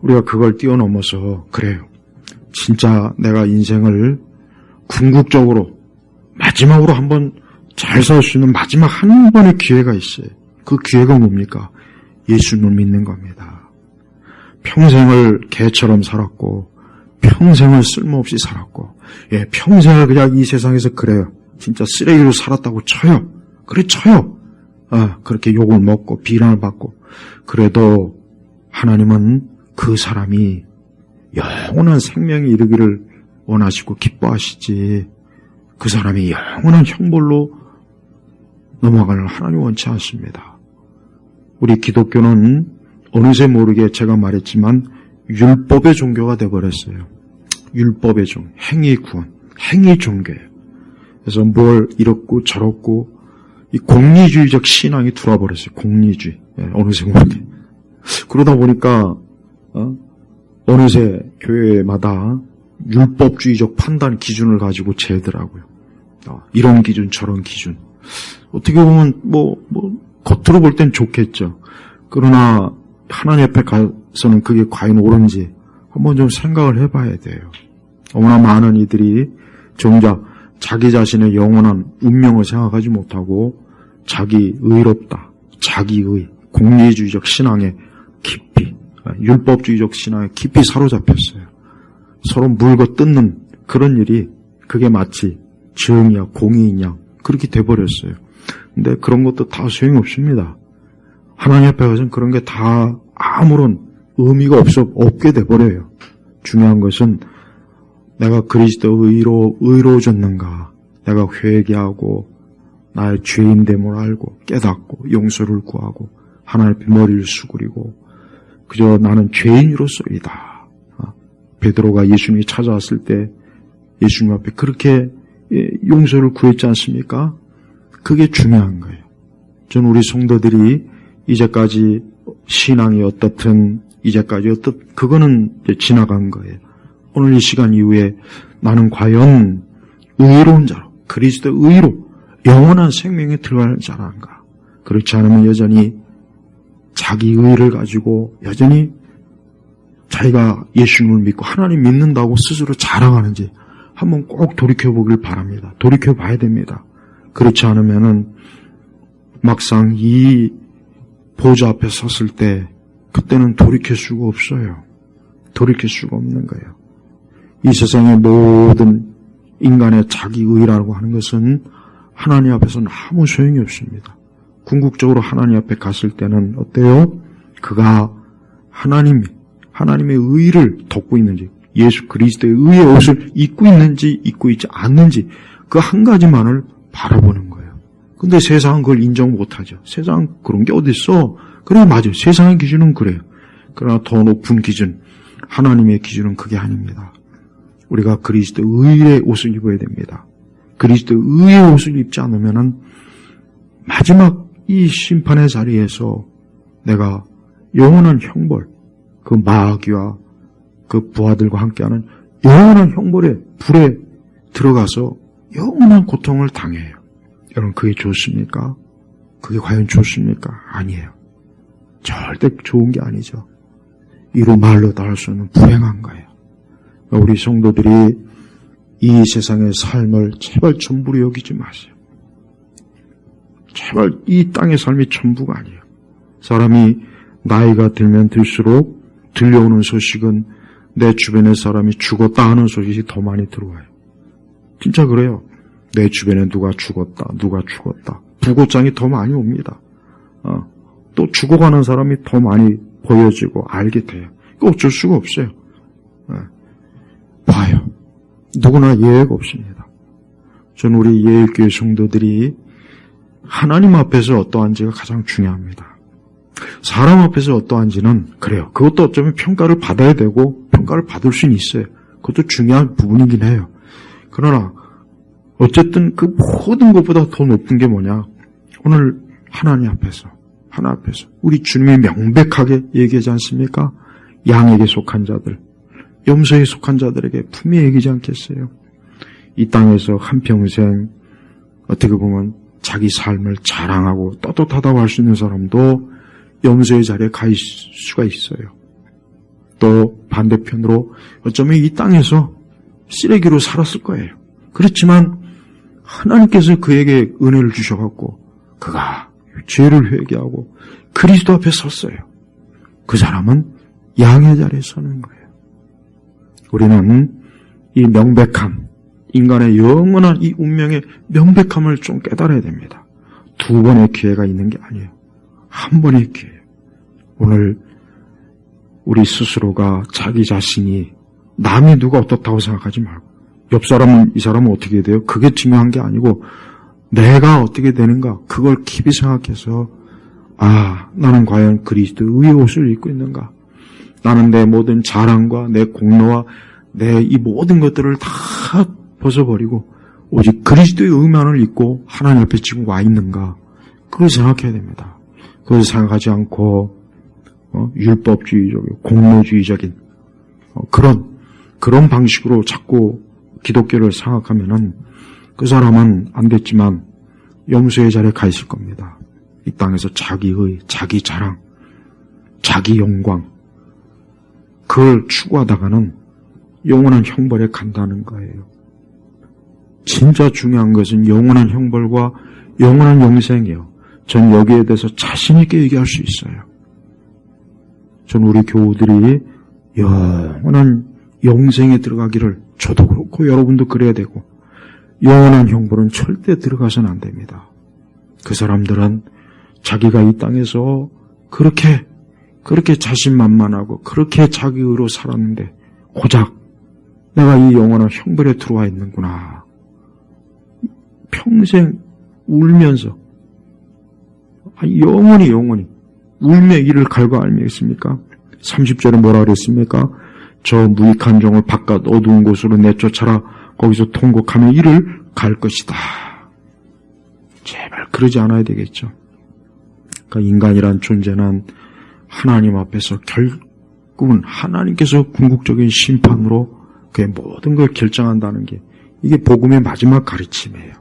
우리가 그걸 뛰어넘어서 그래요. 진짜 내가 인생을 궁극적으로 마지막으로 한번 잘 살 수 있는 마지막 한 번의 기회가 있어요. 그 기회가 뭡니까? 예수님을 믿는 겁니다. 평생을 개처럼 살았고 평생을 쓸모없이 살았고 평생을 그냥 이 세상에서 그래요. 진짜 쓰레기로 살았다고 쳐요. 그래 쳐요. 그렇게 욕을 먹고 비난을 받고 그래도 하나님은 그 사람이 영원한 생명에 이르기를 원하시고 기뻐하시지 그 사람이 영원한 형벌로 넘어가는 하나님 원치 않습니다. 우리 기독교는 어느새 모르게 제가 말했지만 율법의 종교가 되어버렸어요. 율법의 종, 행위 구원, 행위 종교예요. 그래서 뭘 이렇고 저렇고 이 공리주의적 신앙이 들어와 버렸어요. 공리주의. 어느새 모르게. 그러다 보니까 어느새 교회마다 율법주의적 판단 기준을 가지고 재더라고요. 이런 기준 저런 기준. 어떻게 보면 겉으로 볼 땐 좋겠죠. 그러나 하나님 앞에 가서는 그게 과연 옳은지 한번 좀 생각을 해봐야 돼요. 너무나 많은 이들이 정작 자기 자신의 영원한 운명을 생각하지 못하고 자기 의롭다, 자기의 공리주의적 신앙에 깊이, 율법주의적 신앙에 깊이 사로잡혔어요. 서로 물고 뜯는 그런 일이 그게 마치 정의야 공의이냐 그렇게 돼버렸어요. 근데 그런 것도 다 소용이 없습니다. 하나님 앞에 가서는 그런 게 다 아무런 의미가 없게 돼버려요. 중요한 것은 내가 그리스도 의로워졌는가, 내가 회개하고 나의 죄인됨을 알고 깨닫고 용서를 구하고 하나님 앞에 머리를 수그리고 그저 나는 죄인으로서이다. 베드로가 예수님이 찾아왔을 때 예수님 앞에 그렇게 용서를 구했지 않습니까? 그게 중요한 거예요. 저는 우리 성도들이 이제까지 신앙이 어떻든 이제까지 그거는 지나간 거예요. 오늘 이 시간 이후에 나는 과연 의로운 자로 그리스도 의로 영원한 생명에 들어갈 자란가? 그렇지 않으면 여전히 자기 의를 가지고 여전히 자기가 예수님을 믿고 하나님 믿는다고 스스로 자랑하는지 한번 꼭 돌이켜보길 바랍니다. 돌이켜봐야 됩니다. 그렇지 않으면은 막상 이 보좌 앞에 섰을 때 그때는 돌이킬 수가 없어요. 돌이킬 수가 없는 거예요. 이 세상의 모든 인간의 자기 의라고 하는 것은 하나님 앞에서는 아무 소용이 없습니다. 궁극적으로 하나님 앞에 갔을 때는 어때요? 그가 하나님의 의를 덮고 있는지 예수 그리스도의 의의 옷을 입고 있는지 입고 있지 않는지 그 한 가지만을 바라보는 거예요. 근데 세상은 그걸 인정 못하죠. 세상 그런 게 어딨어? 그래 맞아요. 세상의 기준은 그래요. 그러나 더 높은 기준 하나님의 기준은 그게 아닙니다. 우리가 그리스도 의의 옷을 입어야 됩니다. 그리스도 의의 옷을 입지 않으면은 마지막 이 심판의 자리에서 내가 영원한 형벌, 그 마귀와 그 부하들과 함께하는 영원한 형벌의 불에 들어가서 영원한 고통을 당해요. 여러분 그게 좋습니까? 그게 과연 좋습니까? 아니에요. 절대 좋은 게 아니죠. 이로 말로 다 할 수 없는 불행한 거예요. 우리 성도들이 이 세상의 삶을 제발 전부로 여기지 마세요. 제발 이 땅의 삶이 전부가 아니에요. 사람이 나이가 들면 들수록 들려오는 소식은 내 주변의 사람이 죽었다 하는 소식이 더 많이 들어와요. 진짜 그래요. 내 주변에 누가 죽었다. 부고장이 더 많이 옵니다. 또 죽어가는 사람이 더 많이 보여지고 알게 돼요. 어쩔 수가 없어요. 봐요. 누구나 예외가 없습니다. 저는 우리 예일교회 성도들이 하나님 앞에서 어떠한지가 가장 중요합니다. 사람 앞에서 어떠한지는 그래요. 그것도 어쩌면 평가를 받아야 되고 평가를 받을 수는 있어요. 그것도 중요한 부분이긴 해요. 그러나 어쨌든 그 모든 것보다 더 높은 게 뭐냐? 오늘 하나님 앞에서 우리 주님이 명백하게 얘기하지 않습니까? 양에게 속한 자들, 염소에 속한 자들에게 분명히 얘기하지 않겠어요? 이 땅에서 한평생 어떻게 보면 자기 삶을 자랑하고 떳떳하다고 할 수 있는 사람도 염소의 자리에 가 있을 수가 있어요. 또 반대편으로 어쩌면 이 땅에서 쓰레기로 살았을 거예요. 그렇지만 하나님께서 그에게 은혜를 주셔갖고 그가 죄를 회개하고 그리스도 앞에 섰어요. 그 사람은 양의 자리에 서는 거예요. 우리는 이 명백함, 인간의 영원한 이 운명의 명백함을 좀 깨달아야 됩니다. 두 번의 기회가 있는 게 아니에요. 한 번의 기회예요. 오늘 우리 스스로가 자기 자신이 남이 누가 어떻다고 생각하지 말고 옆 사람은 이 사람은 어떻게 돼요? 그게 중요한 게 아니고 내가 어떻게 되는가 그걸 깊이 생각해서 나는 과연 그리스도의 옷을 입고 있는가? 나는 내 모든 자랑과 내 공로와 내 이 모든 것들을 다 벗어버리고 오직 그리스도의 의만을 입고 하나님 앞에 지금 와 있는가? 그걸 생각해야 됩니다. 그걸 생각하지 않고 율법주의적이고 공로주의적인 그런 방식으로 자꾸 기독교를 생각하면은 그 사람은 안 됐지만 염소의 자리에 가 있을 겁니다. 이 땅에서 자기의, 자기 자랑, 자기 영광 그걸 추구하다가는 영원한 형벌에 간다는 거예요. 진짜 중요한 것은 영원한 형벌과 영원한 영생이에요. 전 여기에 대해서 자신 있게 얘기할 수 있어요. 전 우리 교우들이 영원한 영생에 들어가기를 저도 그렇고 여러분도 그래야 되고 영원한 형벌은 절대 들어가서는 안 됩니다. 그 사람들은 자기가 이 땅에서 그렇게 자신만만하고 그렇게 자기의로 살았는데 고작 내가 이 영원한 형벌에 들어와 있는구나. 평생 울면서 영원히 울며 이를 갈고 알미겠습니까? 30절에 뭐라 그랬습니까? 저 무익한 종을 바깥 어두운 곳으로 내쫓아라. 거기서 통곡하며 이를 갈 것이다. 제발 그러지 않아야 되겠죠. 그러니까 인간이란 존재는 하나님 앞에서 결국은 하나님께서 궁극적인 심판으로 그의 모든 걸 결정한다는 게 이게 복음의 마지막 가르침이에요.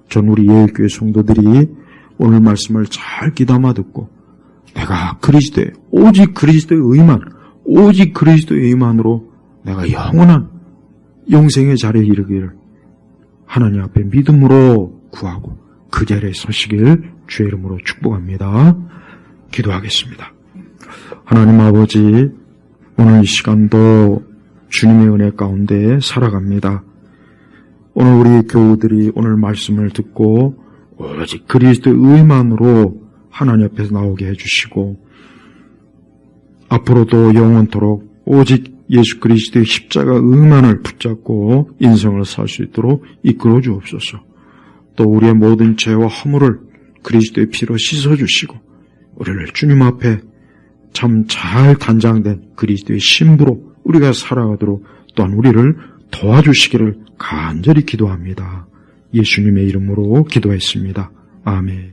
전 우리 예일교회 성도들이 오늘 말씀을 잘 귀담아 듣고 내가 오직 그리스도의 의만으로 내가 영원한 영생의 자리에 이르기를 하나님 앞에 믿음으로 구하고 그 자리에 서시길 주의 이름으로 축복합니다. 기도하겠습니다. 하나님 아버지, 오늘 이 시간도 주님의 은혜 가운데 살아갑니다. 오늘 우리 교우들이 오늘 말씀을 듣고 오직 그리스도의 의만으로 하나님 앞에서 나오게 해주시고 앞으로도 영원토록 오직 예수 그리스도의 십자가 의만을 붙잡고 인생을 살 수 있도록 이끌어 주옵소서. 또 우리의 모든 죄와 허물을 그리스도의 피로 씻어주시고 우리를 주님 앞에 참 잘 단장된 그리스도의 신부로 우리가 살아가도록 또한 우리를 도와주시기를 간절히 기도합니다. 예수님의 이름으로 기도했습니다. 아멘.